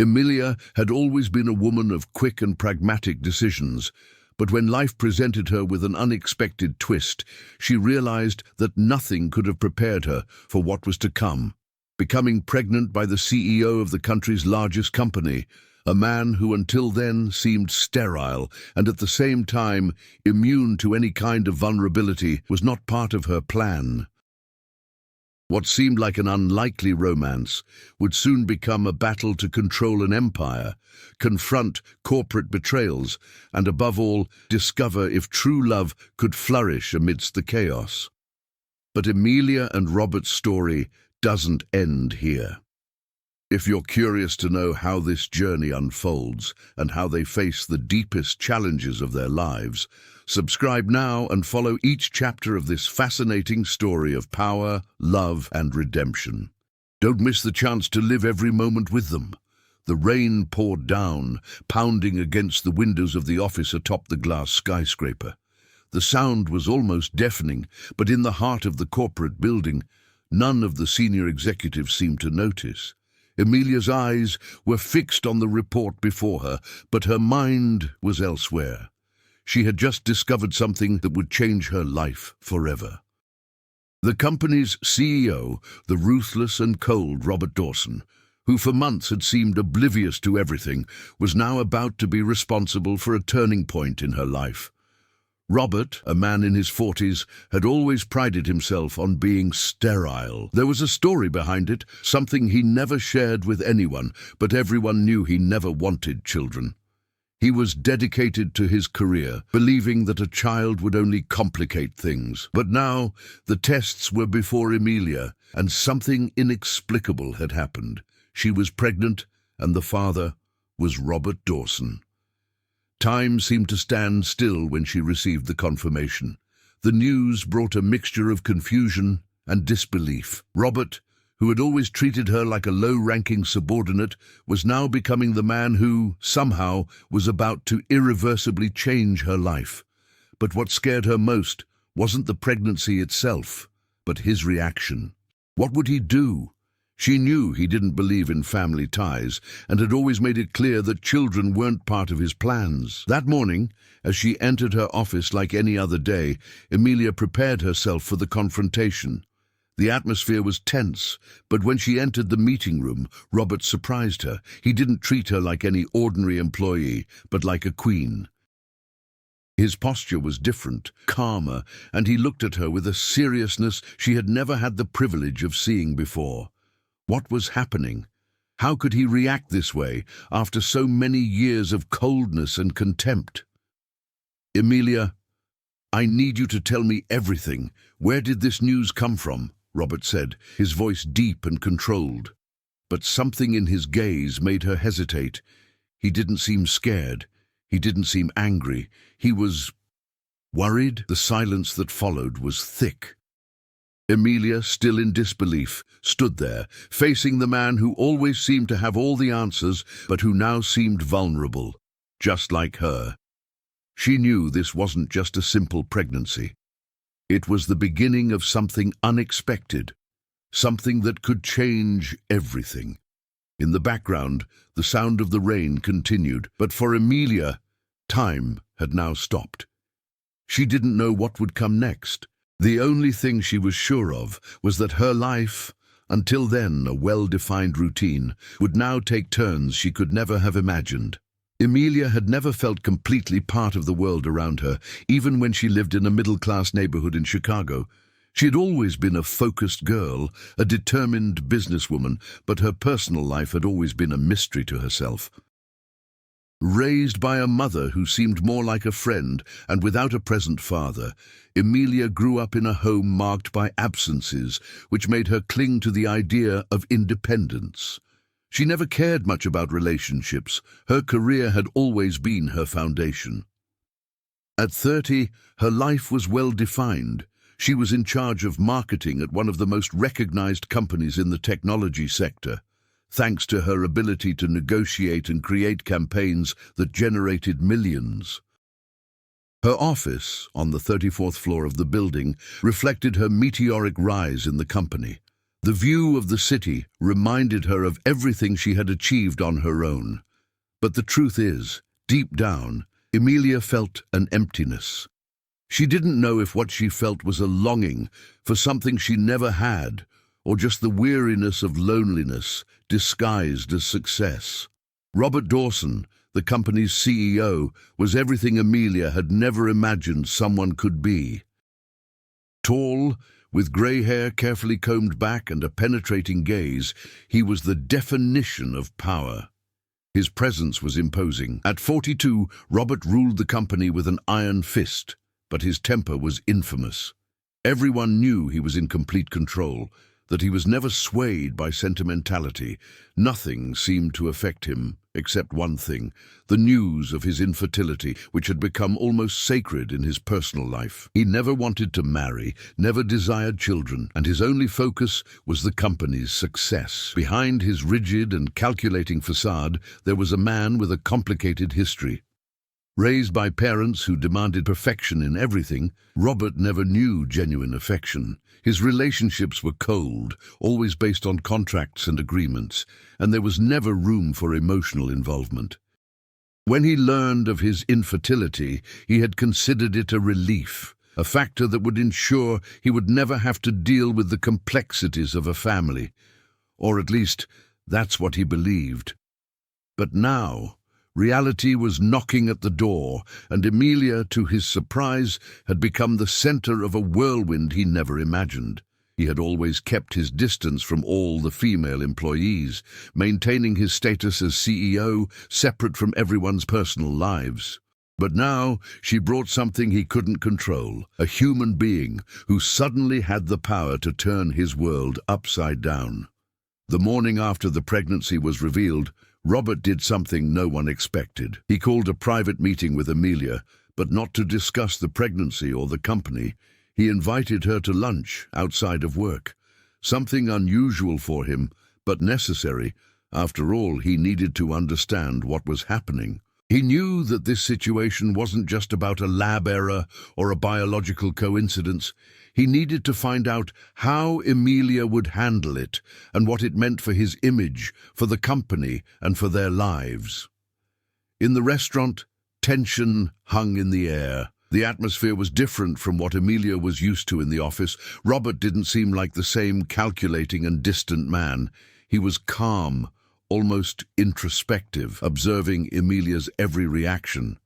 Emilia had always been a woman of quick and pragmatic decisions, but when life presented her with an unexpected twist, she realized that nothing could have prepared her for what was to come. Becoming pregnant by the CEO of the country's largest company, a man who until then seemed sterile and at the same time immune to any kind of vulnerability, was not part of her plan. What seemed like an unlikely romance would soon become a battle to control an empire, confront corporate betrayals, and above all, discover if true love could flourish amidst the chaos. But Emilia and Robert's story doesn't end here. If you're curious to know how this journey unfolds and how they face the deepest challenges of their lives, subscribe now and follow each chapter of this fascinating story of power, love, and redemption. Don't miss the chance to live every moment with them. The rain poured down, pounding against the windows of the office atop the glass skyscraper. The sound was almost deafening, but in the heart of the corporate building, none of the senior executives seemed to notice. Emilia's eyes were fixed on the report before her, but her mind was elsewhere. She had just discovered something that would change her life forever. The company's CEO, the ruthless and cold Robert Dawson, who for months had seemed oblivious to everything, was now about to be responsible for a turning point in her life. Robert, a man in his 40s, had always prided himself on being sterile. There was a story behind it, something he never shared with anyone, but everyone knew he never wanted children. He was dedicated to his career, believing that a child would only complicate things. But now, the tests were before Emilia, and something inexplicable had happened. She was pregnant, and the father was Robert Dawson. Time seemed to stand still when she received the confirmation. The news brought a mixture of confusion and disbelief. Robert, who had always treated her like a low-ranking subordinate, was now becoming the man who, somehow, was about to irreversibly change her life. But what scared her most wasn't the pregnancy itself, but his reaction. What would he do? She knew he didn't believe in family ties and had always made it clear that children weren't part of his plans. That morning, as she entered her office like any other day, Emilia prepared herself for the confrontation. The atmosphere was tense, but when she entered the meeting room, Robert surprised her. He didn't treat her like any ordinary employee, but like a queen. His posture was different, calmer, and he looked at her with a seriousness she had never had the privilege of seeing before. What was happening? How could he react this way after so many years of coldness and contempt? "Emilia, I need you to tell me everything. Where did this news come from?" Robert said, his voice deep and controlled. But something in his gaze made her hesitate. He didn't seem scared. He didn't seem angry. He was worried. The silence that followed was thick. Emilia, still in disbelief, stood there, facing the man who always seemed to have all the answers, but who now seemed vulnerable, just like her. She knew this wasn't just a simple pregnancy. It was the beginning of something unexpected, something that could change everything. In the background, the sound of the rain continued, but for Emilia, time had now stopped. She didn't know what would come next. The only thing she was sure of was that her life, until then a well-defined routine, would now take turns she could never have imagined. Emilia had never felt completely part of the world around her, even when she lived in a middle-class neighborhood in Chicago. She had always been a focused girl, a determined businesswoman, but her personal life had always been a mystery to herself. Raised by a mother who seemed more like a friend and without a present father, Emilia grew up in a home marked by absences, which made her cling to the idea of independence. She never cared much about relationships. Her career had always been her foundation. At 30, her life was well defined. She was in charge of marketing at one of the most recognized companies in the technology sector, thanks to her ability to negotiate and create campaigns that generated millions. Her office, on the 34th floor of the building, reflected her meteoric rise in the company. The view of the city reminded her of everything she had achieved on her own. But the truth is, deep down, Emilia felt an emptiness. She didn't know if what she felt was a longing for something she never had, or just the weariness of loneliness disguised as success. Robert Dawson, the company's CEO, was everything Emilia had never imagined someone could be. Tall, with grey hair carefully combed back and a penetrating gaze, he was the definition of power. His presence was imposing. At 42, Robert ruled the company with an iron fist, but his temper was infamous. Everyone knew he was in complete control, that he was never swayed by sentimentality. Nothing seemed to affect him, except one thing, the news of his infertility, which had become almost sacred in his personal life. He never wanted to marry, never desired children, and his only focus was the company's success. Behind his rigid and calculating facade, there was a man with a complicated history. Raised by parents who demanded perfection in everything, Robert never knew genuine affection. His relationships were cold, always based on contracts and agreements, and there was never room for emotional involvement. When he learned of his infertility, he had considered it a relief, a factor that would ensure he would never have to deal with the complexities of a family. Or at least, that's what he believed. But now, reality was knocking at the door, and Emilia, to his surprise, had become the center of a whirlwind he never imagined. He had always kept his distance from all the female employees, maintaining his status as CEO separate from everyone's personal lives. But now she brought something he couldn't control, a human being who suddenly had the power to turn his world upside down. The morning after the pregnancy was revealed, Robert did something no one expected. He called a private meeting with Emilia, but not to discuss the pregnancy or the company. He invited her to lunch outside of work. Something unusual for him, but necessary. After all, he needed to understand what was happening. He knew that this situation wasn't just about a lab error or a biological coincidence. He needed to find out how Emilia would handle it and what it meant for his image, for the company, and for their lives. In the restaurant, tension hung in the air. The atmosphere was different from what Emilia was used to in the office. Robert didn't seem like the same calculating and distant man. He was calm, almost introspective, observing Emilia's every reaction.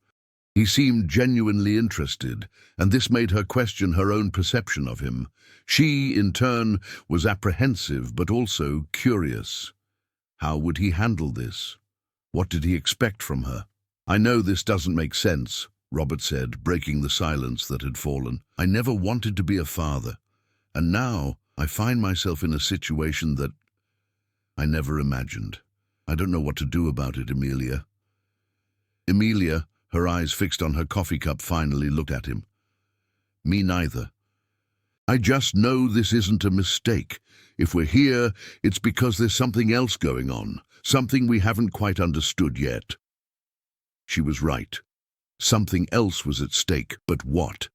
He seemed genuinely interested, and this made her question her own perception of him. She, in turn, was apprehensive but also curious. How would he handle this? What did he expect from her? "I know this doesn't make sense," Robert said, breaking the silence that had fallen. "I never wanted to be a father, and now I find myself in a situation that I never imagined. I don't know what to do about it, Emilia." Emilia, her eyes fixed on her coffee cup, finally looked at him. "Me neither. I just know this isn't a mistake. If we're here, it's because there's something else going on, something we haven't quite understood yet." She was right. Something else was at stake, but what?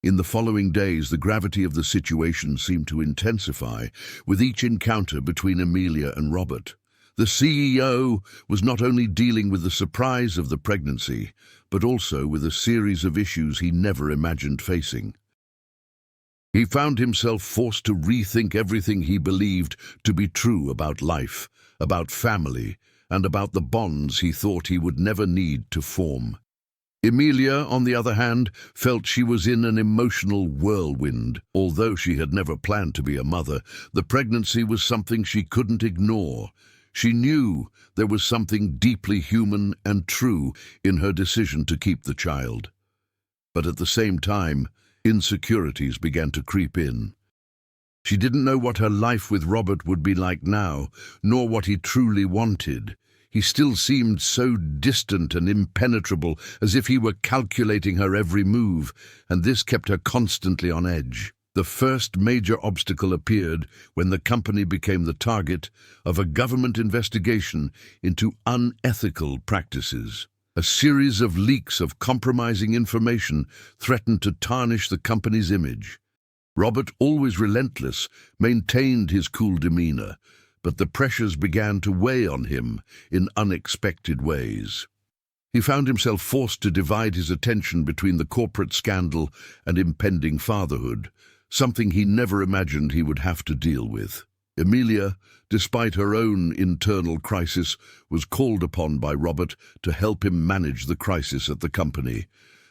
In the following days, the gravity of the situation seemed to intensify with each encounter between Emilia and Robert. The CEO was not only dealing with the surprise of the pregnancy, but also with a series of issues he never imagined facing. He found himself forced to rethink everything he believed to be true about life, about family, and about the bonds he thought he would never need to form. Emilia, on the other hand, felt she was in an emotional whirlwind. Although she had never planned to be a mother, the pregnancy was something she couldn't ignore. She knew there was something deeply human and true in her decision to keep the child. But at the same time, insecurities began to creep in. She didn't know what her life with Robert would be like now, nor what he truly wanted. He still seemed so distant and impenetrable, as if he were calculating her every move, and this kept her constantly on edge. The first major obstacle appeared when the company became the target of a government investigation into unethical practices. A series of leaks of compromising information threatened to tarnish the company's image. Robert, always relentless, maintained his cool demeanor, but the pressures began to weigh on him in unexpected ways. He found himself forced to divide his attention between the corporate scandal and impending fatherhood, something he never imagined he would have to deal with. Emilia, despite her own internal crisis, was called upon by Robert to help him manage the crisis at the company.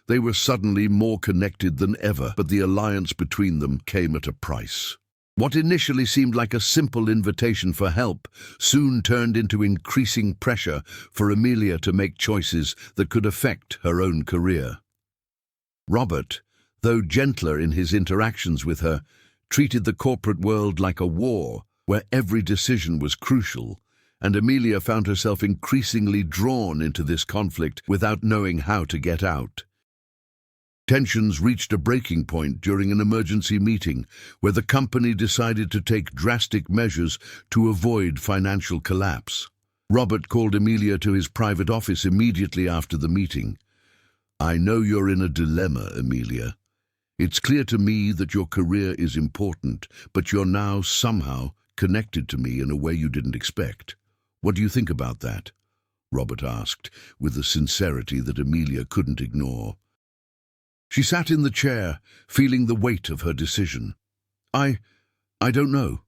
They were suddenly more connected than ever, but the alliance between them came at a price. What initially seemed like a simple invitation for help soon turned into increasing pressure for Emilia to make choices that could affect her own career. Robert, though gentler in his interactions with her, treated the corporate world like a war where every decision was crucial, and Emilia found herself increasingly drawn into this conflict without knowing how to get out. Tensions reached a breaking point during an emergency meeting where the company decided to take drastic measures to avoid financial collapse. Robert called Emilia to his private office immediately after the meeting. "I know you're in a dilemma, Emilia. It's clear to me that your career is important, but you're now somehow connected to me in a way you didn't expect. What do you think about that?" Robert asked, with a sincerity that Emilia couldn't ignore. She sat in the chair, feeling the weight of her decision. I don't know.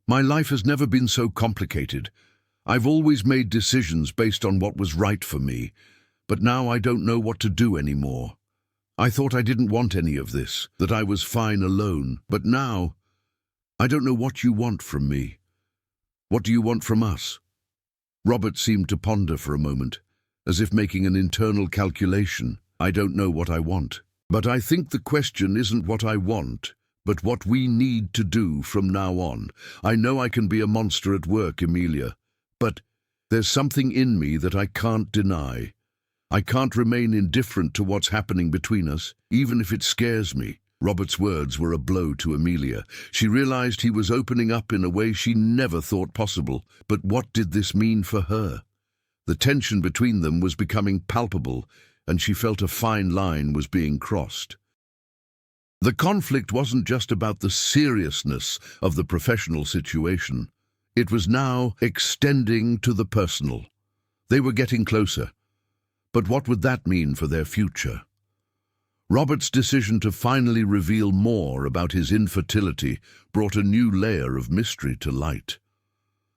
My life has never been so complicated. I've always made decisions based on what was right for me, but now I don't know what to do anymore. I thought I didn't want any of this, that I was fine alone, but now I don't know what you want from me. What do you want from us?" Robert seemed to ponder for a moment, as if making an internal calculation. "I don't know what I want. But I think the question isn't what I want, but what we need to do from now on. I know I can be a monster at work, Emilia, but there's something in me that I can't deny. I can't remain indifferent to what's happening between us, even if it scares me." Robert's words were a blow to Emilia. She realized he was opening up in a way she never thought possible. But what did this mean for her? The tension between them was becoming palpable, and she felt a fine line was being crossed. The conflict wasn't just about the seriousness of the professional situation. It was now extending to the personal. They were getting closer. But what would that mean for their future? Robert's decision to finally reveal more about his infertility brought a new layer of mystery to light.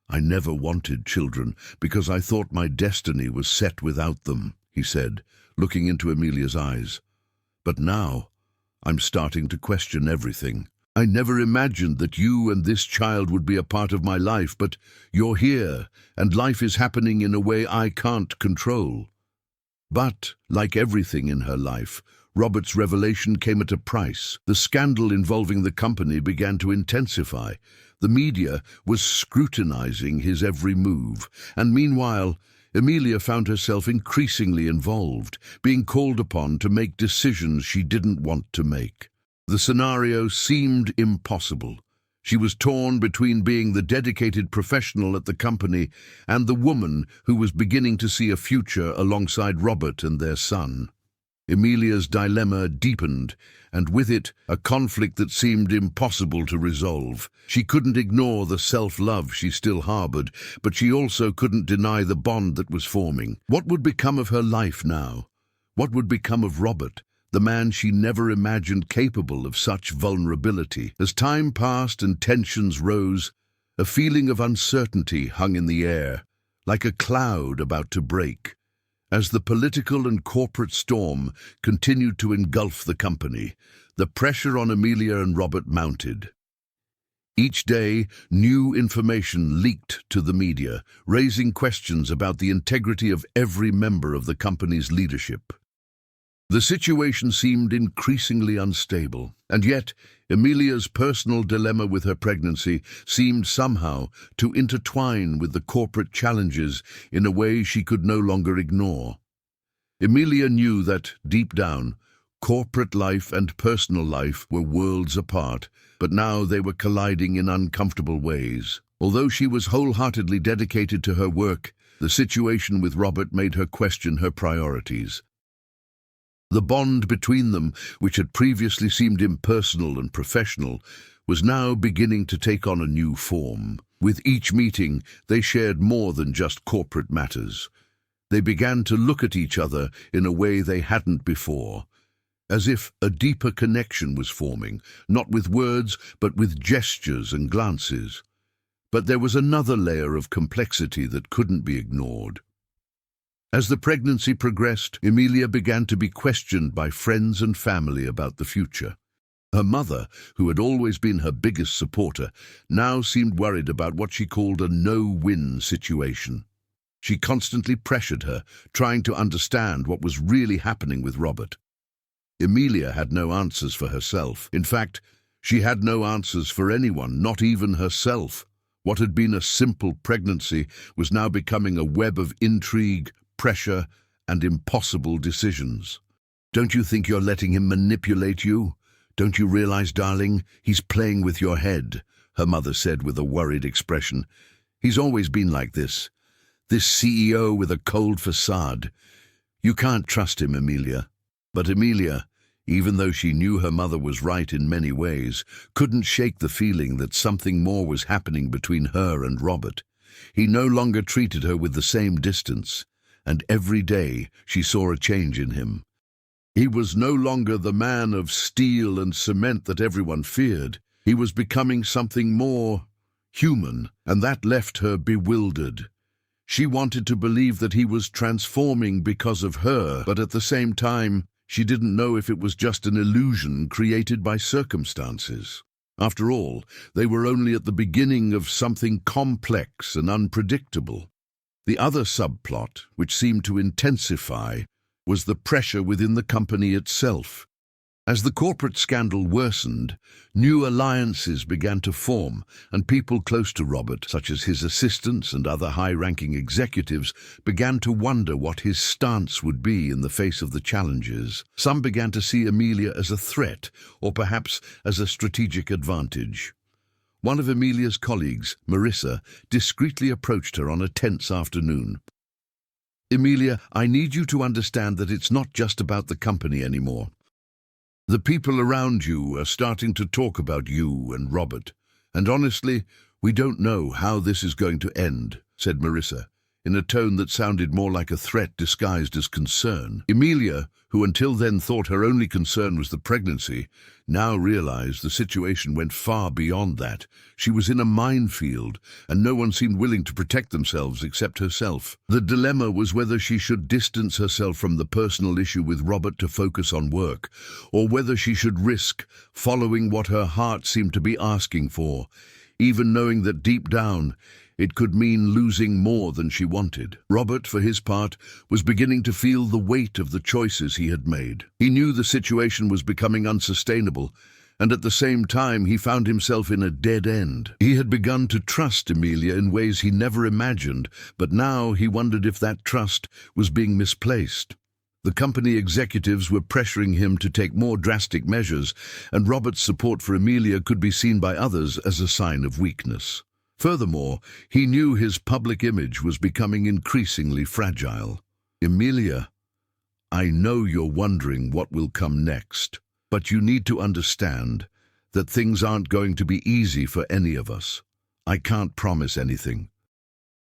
"I never wanted children because I thought my destiny was set without them," he said, looking into Emilia's eyes. "But now, I'm starting to question everything. I never imagined that you and this child would be a part of my life, but you're here, and life is happening in a way I can't control." But, like everything in her life, Robert's revelation came at a price. The scandal involving the company began to intensify. The media was scrutinizing his every move, and meanwhile, Emilia found herself increasingly involved, being called upon to make decisions she didn't want to make. The scenario seemed impossible. She was torn between being the dedicated professional at the company and the woman who was beginning to see a future alongside Robert and their son. Emilia's dilemma deepened, and with it, a conflict that seemed impossible to resolve. She couldn't ignore the self-love she still harbored, but she also couldn't deny the bond that was forming. What would become of her life now? What would become of Robert, the man she never imagined capable of such vulnerability? As time passed and tensions rose, a feeling of uncertainty hung in the air, like a cloud about to break. As the political and corporate storm continued to engulf the company, the pressure on Emilia and Robert mounted. Each day, new information leaked to the media, raising questions about the integrity of every member of the company's leadership. The situation seemed increasingly unstable, and yet Emilia's personal dilemma with her pregnancy seemed somehow to intertwine with the corporate challenges in a way she could no longer ignore. Emilia knew that, deep down, corporate life and personal life were worlds apart, but now they were colliding in uncomfortable ways. Although she was wholeheartedly dedicated to her work, the situation with Robert made her question her priorities. The bond between them, which had previously seemed impersonal and professional, was now beginning to take on a new form. With each meeting, they shared more than just corporate matters. They began to look at each other in a way they hadn't before, as if a deeper connection was forming, not with words, but with gestures and glances. But there was another layer of complexity that couldn't be ignored. As the pregnancy progressed, Emilia began to be questioned by friends and family about the future. Her mother, who had always been her biggest supporter, now seemed worried about what she called a no-win situation. She constantly pressured her, trying to understand what was really happening with Robert. Emilia had no answers for herself. In fact, she had no answers for anyone, not even herself. What had been a simple pregnancy was now becoming a web of intrigue, pressure, and impossible decisions. "Don't you think you're letting him manipulate you? Don't you realize, darling, he's playing with your head," her mother said with a worried expression. "He's always been like this CEO with a cold facade. You can't trust him, Emilia." But Emilia, even though she knew her mother was right in many ways, couldn't shake the feeling that something more was happening between her and Robert. He no longer treated her with the same distance, and every day she saw a change in him. He was no longer the man of steel and cement that everyone feared. He was becoming something more human, and that left her bewildered. She wanted to believe that he was transforming because of her, but at the same time, she didn't know if it was just an illusion created by circumstances. After all, they were only at the beginning of something complex and unpredictable. The other subplot, which seemed to intensify, was the pressure within the company itself. As the corporate scandal worsened, new alliances began to form, and people close to Robert, such as his assistants and other high-ranking executives, began to wonder what his stance would be in the face of the challenges. Some began to see Emilia as a threat, or perhaps as a strategic advantage. One of Emilia's colleagues, Marissa, discreetly approached her on a tense afternoon. "Emilia, I need you to understand that it's not just about the company anymore. The people around you are starting to talk about you and Robert, and honestly, we don't know how this is going to end," said Marissa, in a tone that sounded more like a threat disguised as concern. Emilia, who until then thought her only concern was the pregnancy, now realized the situation went far beyond that. She was in a minefield, and no one seemed willing to protect themselves except herself. The dilemma was whether she should distance herself from the personal issue with Robert to focus on work, or whether she should risk following what her heart seemed to be asking for, even knowing that deep down it could mean losing more than she wanted. Robert, for his part, was beginning to feel the weight of the choices he had made. He knew the situation was becoming unsustainable, and at the same time he found himself in a dead end. He had begun to trust Emilia in ways he never imagined, but now he wondered if that trust was being misplaced. The company executives were pressuring him to take more drastic measures, and Robert's support for Emilia could be seen by others as a sign of weakness. Furthermore, he knew his public image was becoming increasingly fragile. "Emilia, I know you're wondering what will come next, but you need to understand that things aren't going to be easy for any of us. I can't promise anything.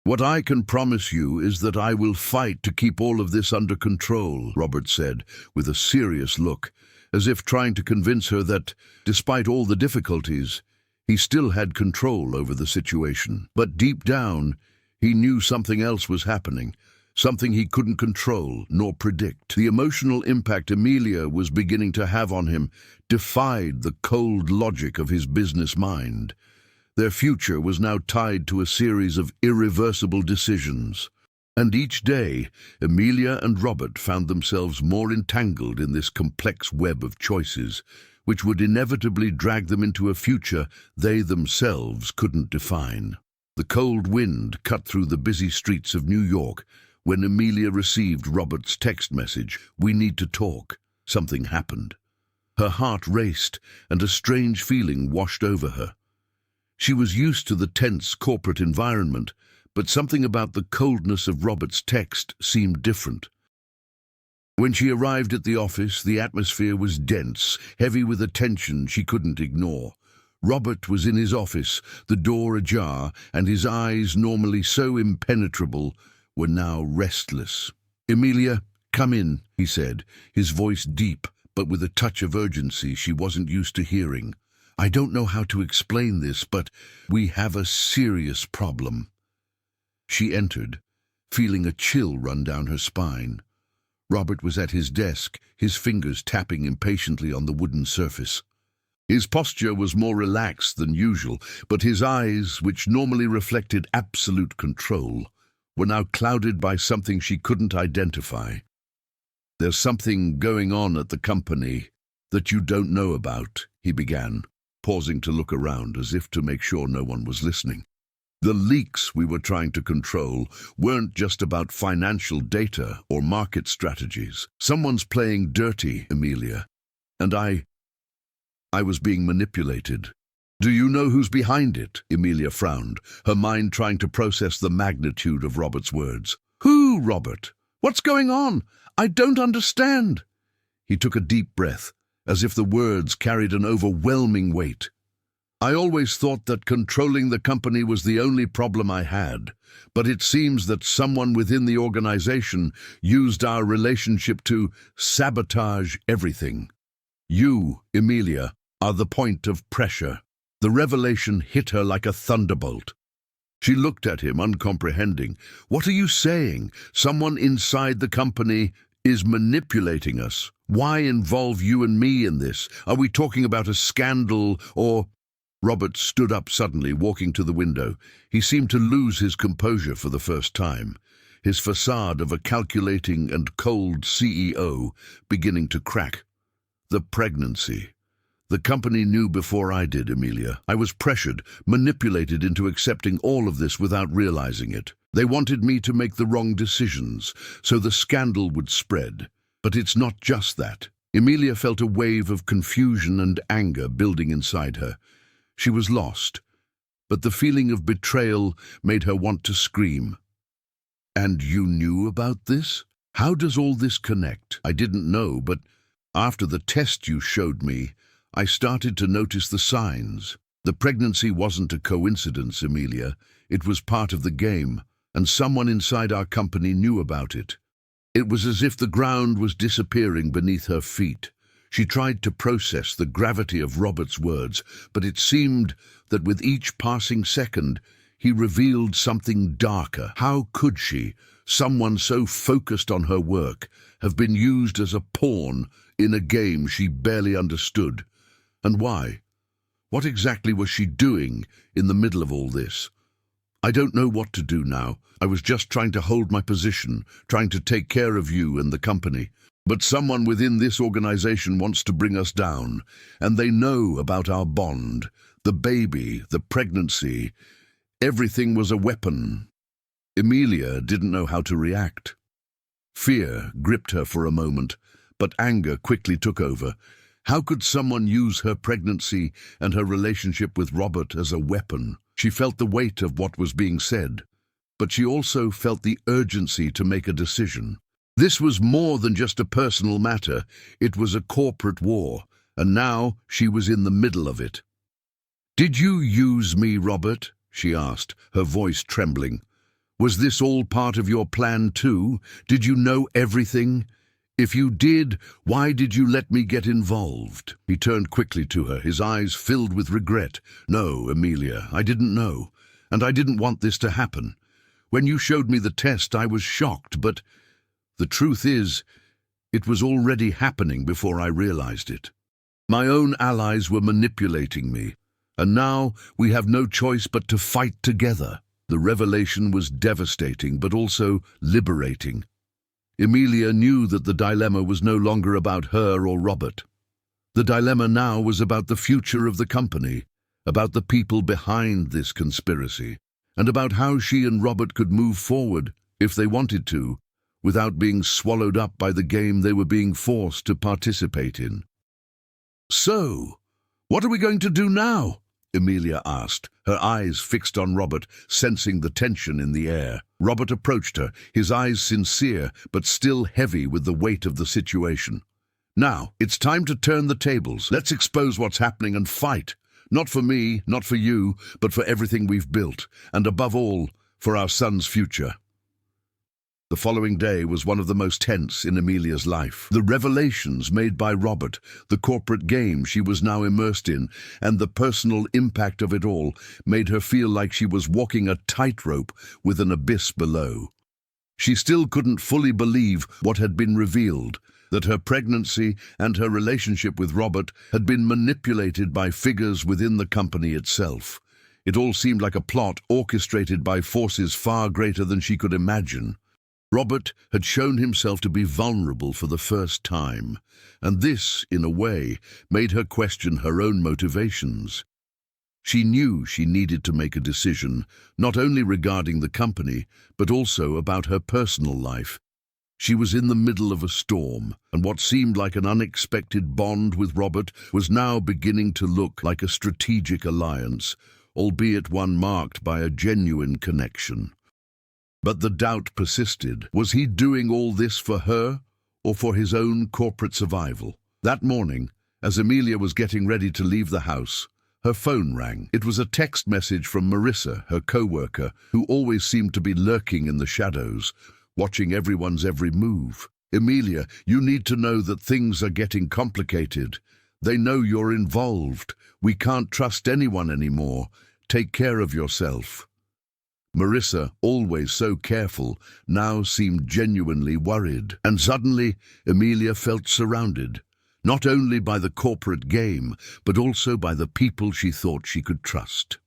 What I can promise you is that I will fight to keep all of this under control," Robert said, with a serious look, as if trying to convince her that, despite all the difficulties, he still had control over the situation. But deep down, he knew something else was happening, something he couldn't control nor predict. The emotional impact Emilia was beginning to have on him defied the cold logic of his business mind. Their future was now tied to a series of irreversible decisions. And each day, Emilia and Robert found themselves more entangled in this complex web of choices, which would inevitably drag them into a future they themselves couldn't define. The cold wind cut through the busy streets of New York when Emilia received Robert's text message, "We need to talk." Something happened. Her heart raced, and a strange feeling washed over her. She was used to the tense corporate environment, but something about the coldness of Robert's text seemed different. When she arrived at the office, the atmosphere was dense, heavy with a tension she couldn't ignore. Robert was in his office, the door ajar, and his eyes, normally so impenetrable, were now restless. "Emilia, come in," he said, his voice deep, but with a touch of urgency she wasn't used to hearing. "I don't know how to explain this, but we have a serious problem." She entered, feeling a chill run down her spine. Robert was at his desk, his fingers tapping impatiently on the wooden surface. His posture was more relaxed than usual, but his eyes, which normally reflected absolute control, were now clouded by something she couldn't identify. "There's something going on at the company that you don't know about," he began, pausing to look around as if to make sure no one was listening. "The leaks we were trying to control weren't just about financial data or market strategies. Someone's playing dirty, Emilia, and I was being manipulated." "Do you know who's behind it?" Emilia frowned, her mind trying to process the magnitude of Robert's words. "Who, Robert? What's going on? I don't understand." He took a deep breath, as if the words carried an overwhelming weight. "I always thought that controlling the company was the only problem I had, but it seems that someone within the organization used our relationship to sabotage everything. You, Emilia, are the point of pressure." The revelation hit her like a thunderbolt. She looked at him, uncomprehending. "What are you saying? Someone inside the company is manipulating us. Why involve you and me in this? Are we talking about a scandal or—" Robert stood up suddenly, walking to the window. He seemed to lose his composure for the first time, his facade of a calculating and cold CEO beginning to crack. "The pregnancy. The company knew before I did, Emilia. I was pressured, manipulated into accepting all of this without realizing it. They wanted me to make the wrong decisions, so the scandal would spread. But it's not just that." Emilia felt a wave of confusion and anger building inside her. She was lost, but the feeling of betrayal made her want to scream. "And you knew about this? How does all this connect?" "I didn't know, but after the test you showed me, I started to notice the signs. The pregnancy wasn't a coincidence, Emilia. It was part of the game, and someone inside our company knew about it." It was as if the ground was disappearing beneath her feet. She tried to process the gravity of Robert's words, but it seemed that with each passing second, he revealed something darker. How could she, someone so focused on her work, have been used as a pawn in a game she barely understood? And why? What exactly was she doing in the middle of all this? "I don't know what to do now. I was just trying to hold my position, trying to take care of you and the company. But someone within this organization wants to bring us down, and they know about our bond, the baby, the pregnancy. Everything was a weapon." Emilia didn't know how to react. Fear gripped her for a moment, but anger quickly took over. How could someone use her pregnancy and her relationship with Robert as a weapon? She felt the weight of what was being said, but she also felt the urgency to make a decision. This was more than just a personal matter. It was a corporate war, and now she was in the middle of it. "Did you use me, Robert?" she asked, her voice trembling. "Was this all part of your plan too? Did you know everything? If you did, why did you let me get involved?" He turned quickly to her, his eyes filled with regret. "No, Emilia, I didn't know, and I didn't want this to happen. When you showed me the test, I was shocked, but the truth is, it was already happening before I realized it. My own allies were manipulating me, and now we have no choice but to fight together." The revelation was devastating, but also liberating. Emilia knew that the dilemma was no longer about her or Robert. The dilemma now was about the future of the company, about the people behind this conspiracy, and about how she and Robert could move forward, if they wanted to, without being swallowed up by the game they were being forced to participate in. "So, what are we going to do now?" Emilia asked, her eyes fixed on Robert, sensing the tension in the air. Robert approached her, his eyes sincere but still heavy with the weight of the situation. "Now, it's time to turn the tables. Let's expose what's happening and fight. Not for me, not for you, but for everything we've built, and above all, for our son's future." The following day was one of the most tense in Emilia's life. The revelations made by Robert, the corporate game she was now immersed in, and the personal impact of it all made her feel like she was walking a tightrope with an abyss below. She still couldn't fully believe what had been revealed, that her pregnancy and her relationship with Robert had been manipulated by figures within the company itself. It all seemed like a plot orchestrated by forces far greater than she could imagine. Robert had shown himself to be vulnerable for the first time, and this, in a way, made her question her own motivations. She knew she needed to make a decision, not only regarding the company, but also about her personal life. She was in the middle of a storm, and what seemed like an unexpected bond with Robert was now beginning to look like a strategic alliance, albeit one marked by a genuine connection. But the doubt persisted. Was he doing all this for her, or for his own corporate survival? That morning, as Emilia was getting ready to leave the house, her phone rang. It was a text message from Marissa, her co-worker, who always seemed to be lurking in the shadows, watching everyone's every move. "Emilia, you need to know that things are getting complicated. They know you're involved. We can't trust anyone anymore. Take care of yourself." Marissa, always so careful, now seemed genuinely worried. And suddenly, Emilia felt surrounded, not only by the corporate game, but also by the people she thought she could trust.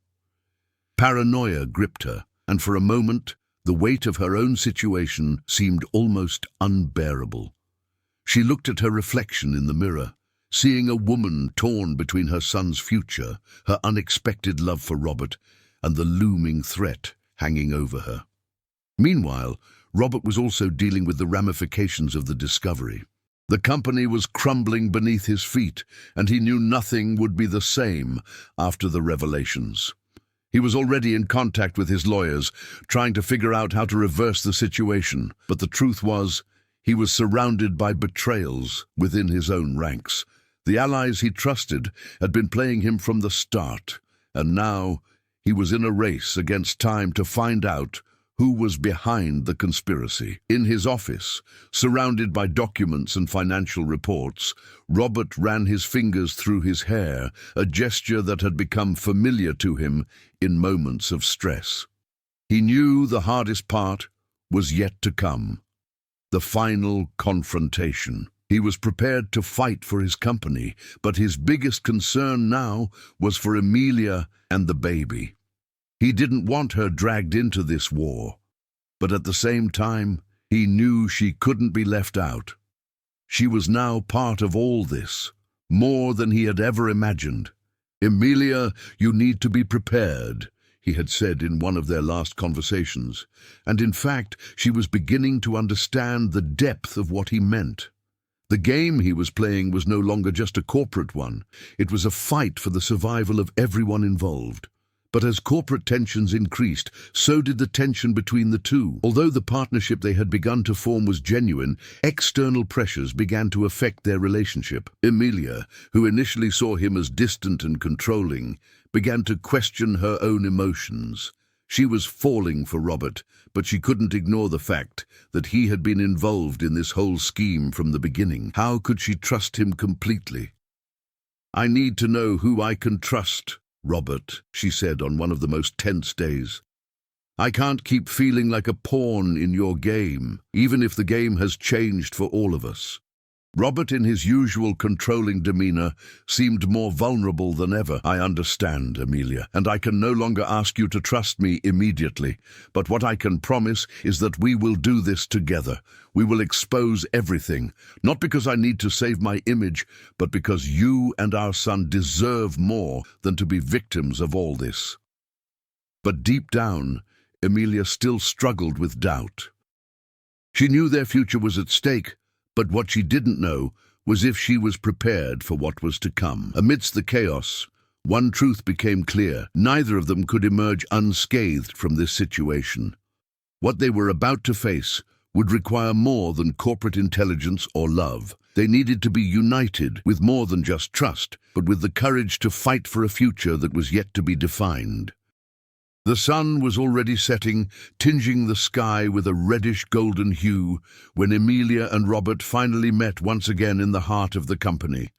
Paranoia gripped her, and for a moment, the weight of her own situation seemed almost unbearable. She looked at her reflection in the mirror, seeing a woman torn between her son's future, her unexpected love for Robert, and the looming threat hanging over her. Meanwhile, Robert was also dealing with the ramifications of the discovery. The company was crumbling beneath his feet, and he knew nothing would be the same after the revelations. He was already in contact with his lawyers, trying to figure out how to reverse the situation, but the truth was, he was surrounded by betrayals within his own ranks. The allies he trusted had been playing him from the start, and now he was in a race against time to find out who was behind the conspiracy. In his office, surrounded by documents and financial reports, Robert ran his fingers through his hair, a gesture that had become familiar to him in moments of stress. He knew the hardest part was yet to come, the final confrontation. He was prepared to fight for his company, but his biggest concern now was for Emilia and the baby. He didn't want her dragged into this war, but at the same time, he knew she couldn't be left out. She was now part of all this, more than he had ever imagined. "Emilia, you need to be prepared," he had said in one of their last conversations, and in fact, she was beginning to understand the depth of what he meant. The game he was playing was no longer just a corporate one. It was a fight for the survival of everyone involved. But as corporate tensions increased, so did the tension between the two. Although the partnership they had begun to form was genuine, external pressures began to affect their relationship. Emilia, who initially saw him as distant and controlling, began to question her own emotions. She was falling for Robert, but she couldn't ignore the fact that he had been involved in this whole scheme from the beginning. How could she trust him completely? "I need to know who I can trust, Robert," she said on one of the most tense days. "I can't keep feeling like a pawn in your game, even if the game has changed for all of us." Robert, in his usual controlling demeanor, seemed more vulnerable than ever. "I understand, Emilia, and I can no longer ask you to trust me immediately. But what I can promise is that we will do this together. We will expose everything, not because I need to save my image, but because you and our son deserve more than to be victims of all this." But deep down, Emilia still struggled with doubt. She knew their future was at stake, but what she didn't know was if she was prepared for what was to come. Amidst the chaos, One truth became clear: neither of them could emerge unscathed from this situation. What they were about to face would require more than corporate intelligence or love. They needed to be united with more than just trust, but with the courage to fight for a future that was yet to be defined. The sun was already setting, tinging the sky with a reddish-golden hue, when Emilia and Robert finally met once again in the heart of the company.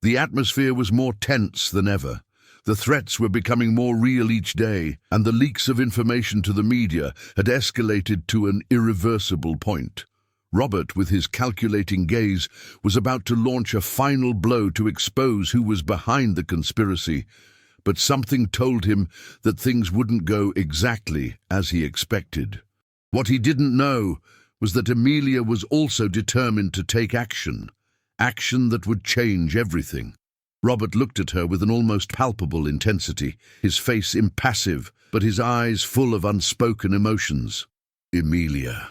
The atmosphere was more tense than ever. The threats were becoming more real each day, and the leaks of information to the media had escalated to an irreversible point. Robert, with his calculating gaze, was about to launch a final blow to expose who was behind the conspiracy, but something told him that things wouldn't go exactly as he expected. What he didn't know was that Emilia was also determined to take action that would change everything. Robert looked at her with an almost palpable intensity, his face impassive, but his eyes full of unspoken emotions. "Emilia,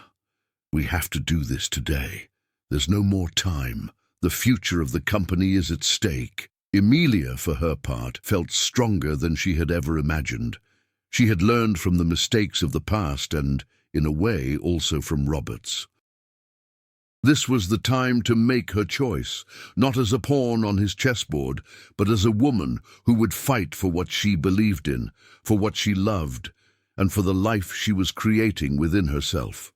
we have to do this today. There's no more time. The future of the company is at stake." Emilia, for her part, felt stronger than she had ever imagined. She had learned from the mistakes of the past and, in a way, also from Robert's. This was the time to make her choice, not as a pawn on his chessboard, but as a woman who would fight for what she believed in, for what she loved, and for the life she was creating within herself.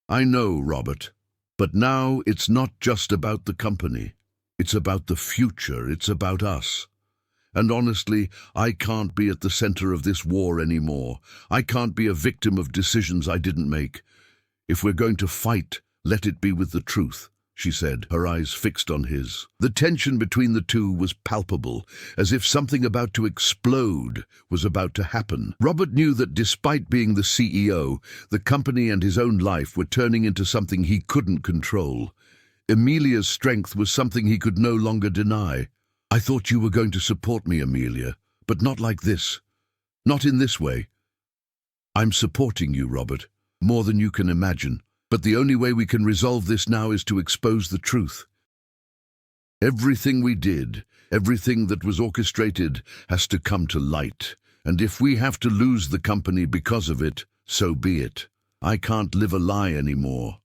"I know, Robert, but now it's not just about the company. It's about the future, it's about us. And honestly, I can't be at the center of this war anymore. I can't be a victim of decisions I didn't make. If we're going to fight, let it be with the truth," she said, her eyes fixed on his. The tension between the two was palpable, as if something about to explode was about to happen. Robert knew that despite being the CEO, the company and his own life were turning into something he couldn't control. Emilia's strength was something he could no longer deny. "I thought you were going to support me, Emilia, but not like this. Not in this way." "I'm supporting you, Robert, more than you can imagine. But the only way we can resolve this now is to expose the truth. Everything we did, everything that was orchestrated, has to come to light. And if we have to lose the company because of it, so be it. I can't live a lie anymore."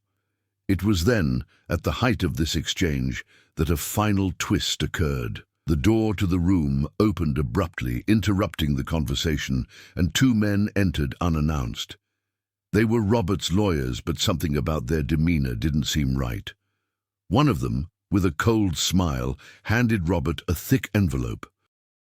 It was then, at the height of this exchange, that a final twist occurred. The door to the room opened abruptly, interrupting the conversation, and two men entered unannounced. They were Robert's lawyers, but something about their demeanor didn't seem right. One of them, with a cold smile, handed Robert a thick envelope.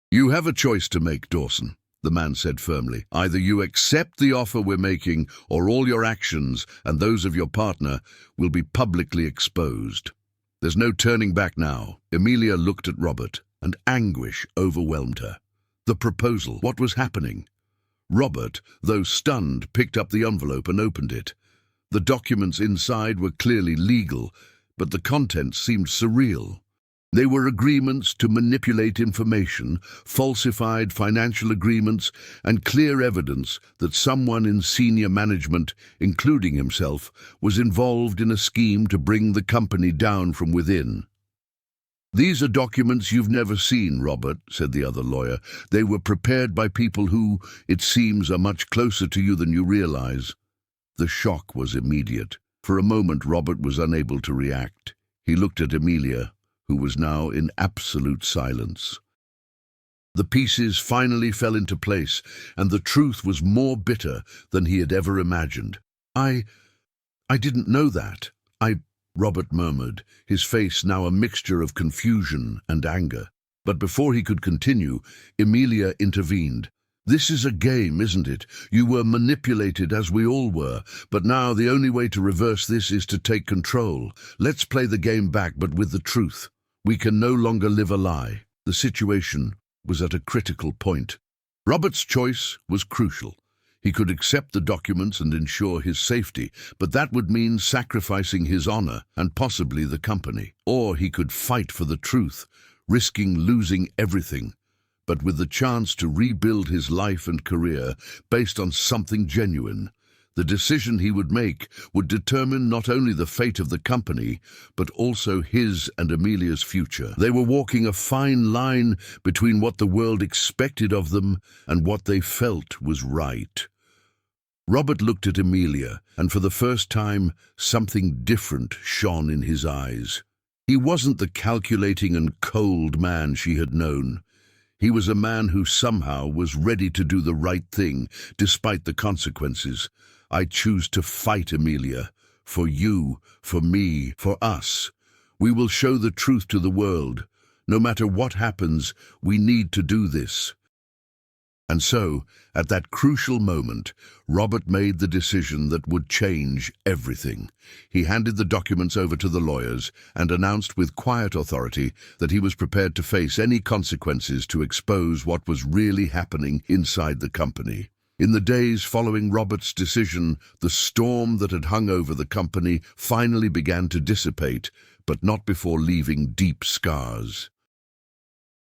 "You have a choice to make, Dawson," the man said firmly. "Either you accept the offer we're making, or all your actions, and those of your partner, will be publicly exposed. There's no turning back now." Emilia looked at Robert, and anguish overwhelmed her. The proposal, what was happening? Robert, though stunned, picked up the envelope and opened it. The documents inside were clearly legal, but the contents seemed surreal. They were agreements to manipulate information, falsified financial agreements, and clear evidence that someone in senior management, including himself, was involved in a scheme to bring the company down from within. "These are documents you've never seen, Robert," said the other lawyer. "They were prepared by people who, it seems, are much closer to you than you realize." The shock was immediate. For a moment, Robert was unable to react. He looked at Emilia, who was now in absolute silence. The pieces finally fell into place, and the truth was more bitter than he had ever imagined. I didn't know that. Robert murmured, his face now a mixture of confusion and anger. But before he could continue, Emilia intervened. "This is a game, isn't it? You were manipulated, as we all were, but now the only way to reverse this is to take control. Let's play the game back, but with the truth. We can no longer live a lie." The situation was at a critical point. Robert's choice was crucial. He could accept the documents and ensure his safety, but that would mean sacrificing his honor and possibly the company. Or he could fight for the truth, risking losing everything, but with the chance to rebuild his life and career based on something genuine. The decision he would make would determine not only the fate of the company, but also his and Amelia's future. They were walking a fine line between what the world expected of them and what they felt was right. Robert looked at Amelia, and for the first time, something different shone in his eyes. He wasn't the calculating and cold man she had known. He was a man who somehow was ready to do the right thing, despite the consequences. I choose to fight, Amelia. For you, for me, for us. We will show the truth to the world. No matter what happens, we need to do this. And so, at that crucial moment, Robert made the decision that would change everything. He handed the documents over to the lawyers and announced with quiet authority that he was prepared to face any consequences to expose what was really happening inside the company. In the days following Robert's decision, the storm that had hung over the company finally began to dissipate, but not before leaving deep scars.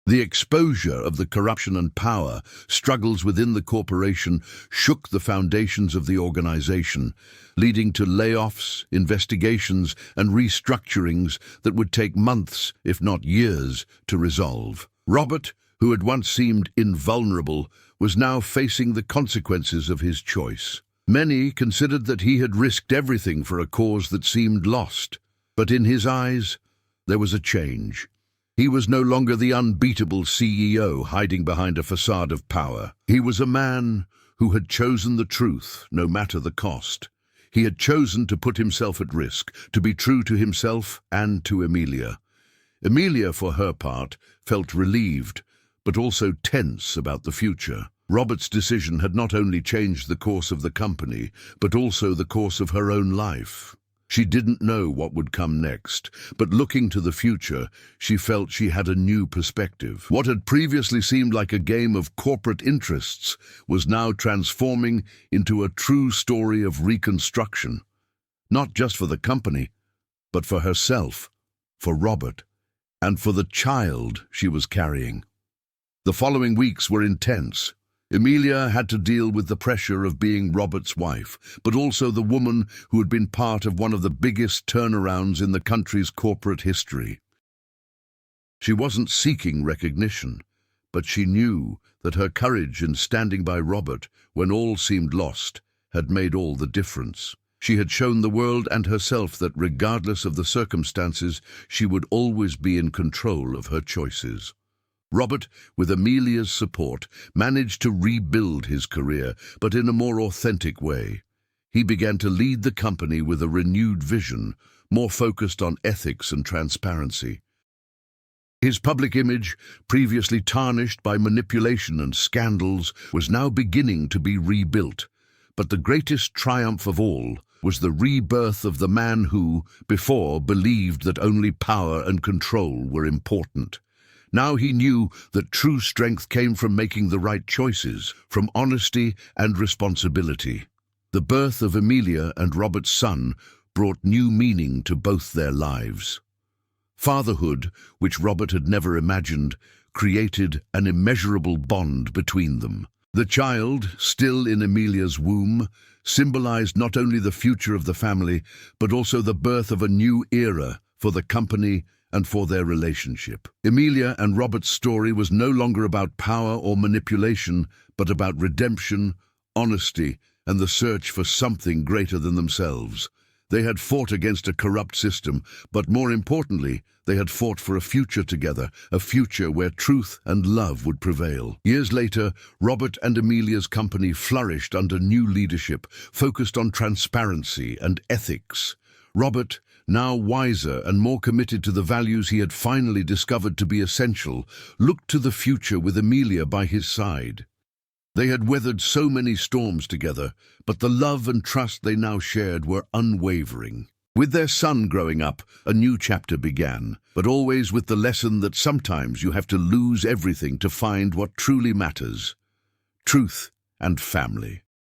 The exposure of the corruption and power struggles within the corporation shook the foundations of the organization, leading to layoffs, investigations, and restructurings that would take months, if not years, to resolve. Robert, who had once seemed invulnerable, was now facing the consequences of his choice. Many considered that he had risked everything for a cause that seemed lost, but in his eyes, there was a change. He was no longer the unbeatable CEO hiding behind a facade of power. He was a man who had chosen the truth, no matter the cost. He had chosen to put himself at risk, to be true to himself and to Amelia. Amelia, for her part, felt relieved, but also tense about the future. Robert's decision had not only changed the course of the company, but also the course of her own life. She didn't know what would come next, but looking to the future, she felt she had a new perspective. What had previously seemed like a game of corporate interests was now transforming into a true story of reconstruction, not just for the company, but for herself, for Robert, and for the child she was carrying. The following weeks were intense. Amelia had to deal with the pressure of being Robert's wife, but also the woman who had been part of one of the biggest turnarounds in the country's corporate history. She wasn't seeking recognition, but she knew that her courage in standing by Robert when all seemed lost had made all the difference. She had shown the world and herself that regardless of the circumstances, she would always be in control of her choices. Robert, with Amelia's support, managed to rebuild his career, but in a more authentic way. He began to lead the company with a renewed vision, more focused on ethics and transparency. His public image, previously tarnished by manipulation and scandals, was now beginning to be rebuilt. But the greatest triumph of all was the rebirth of the man who, before, believed that only power and control were important. Now he knew that true strength came from making the right choices, from honesty and responsibility. The birth of Amelia and Robert's son brought new meaning to both their lives. Fatherhood, which Robert had never imagined, created an immeasurable bond between them. The child, still in Amelia's womb, symbolized not only the future of the family, but also the birth of a new era for the company and for their relationship. Amelia and Robert's story was no longer about power or manipulation, but about redemption, honesty, and the search for something greater than themselves. They had fought against a corrupt system, but more importantly, they had fought for a future together, a future where truth and love would prevail. Years later, Robert and Amelia's company flourished under new leadership, focused on transparency and ethics. Robert, now wiser and more committed to the values he had finally discovered to be essential, looked to the future with Amelia by his side. They had weathered so many storms together, but the love and trust they now shared were unwavering. With their son growing up, a new chapter began, but always with the lesson that sometimes you have to lose everything to find what truly matters: truth and family.